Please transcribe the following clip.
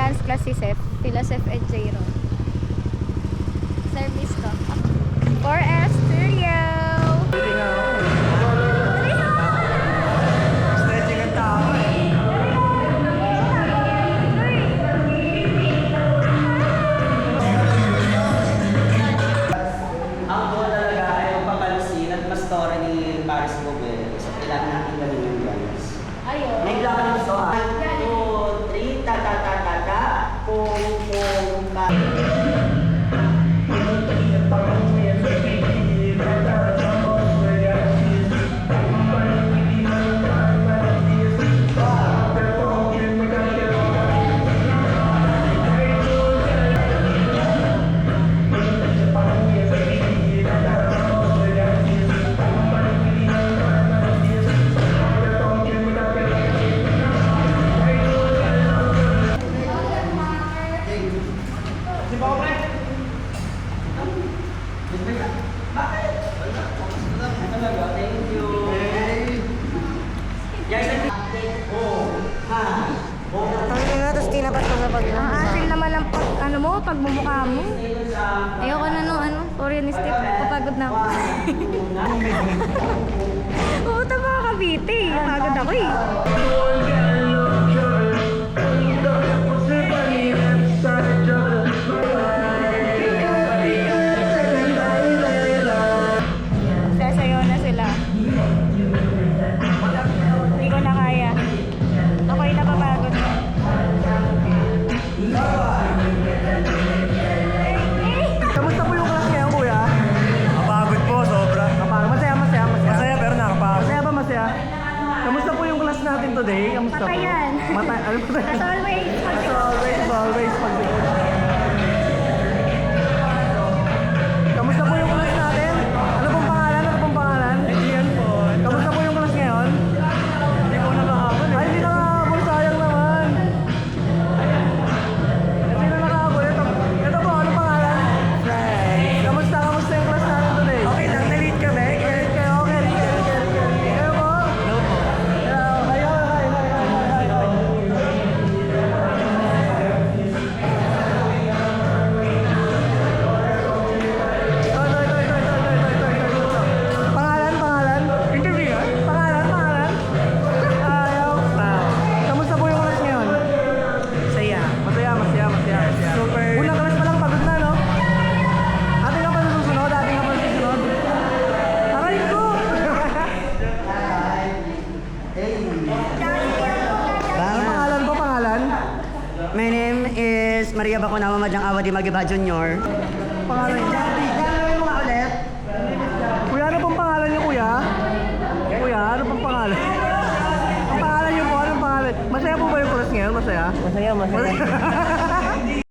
advanced class si Seth. Pila Seth and Jairon. Service ko. 4S Studio! Stretching ang tao eh. Ang goal talaga ay magpapalusin at mas-story ni Paris Gobel sa kailangan natin gawin yung guys. Ayun. May lakad gusto. 1, 2, 3, ta-ta-ta-ta-ta. Pum, pum, ta. Thank you. Guys, Tangin na, tapos tinapat ko sa paglang. Ang asin naman ang ano mo, pagmumukha mo. Ayoko na nung Korean step. Papagod na ako. Oo, tama ka, Kabite. Pagod ako eh. Sasayaw na sila. Hindi ko na kaya. Ako'y napapagod na. Kamusta po yung class ngayon, kuya? Kapagod po, sobra. Kapagod. Masaya. Masaya pero nakapagod. Masaya ba masaya? Kamusta po yung class natin today? Kamusta po? Patayan. Ano po? As always. Always pagdikot. Kamusta po yung class natin? Ano pong pangalan? Adrian po. Kamusta po yung class ngayon? Hindi po nakahabol. Ay, hindi nakahabol. Sayang naman. Hindi na nakahabol. Ito po, ano pangalan? Frank. Kamusta yung class natin today? Okay lang, na-lead kami. Lead kayo, okay. Kayo po? No po. Kayo. Pangalan? Interview? Pangalan? Ayaw. Kamusta po yung class ngayon? Masaya. Super. Unang class pa lang, pagod na, no? Ating ka pa susunod? Aray ko! Ano pangalan? My name is Maria Bacunama Madlang Awadi Magiba Jr. Pangalan niya? Gano'n mo nga ulit? Kuya, ano pong pangalan niyo, kuya? Kuya, ano pong pangalan? Ang pangalan niyo po, anong pangalan? Masaya po ba yung class ngayon? Masaya? Masaya.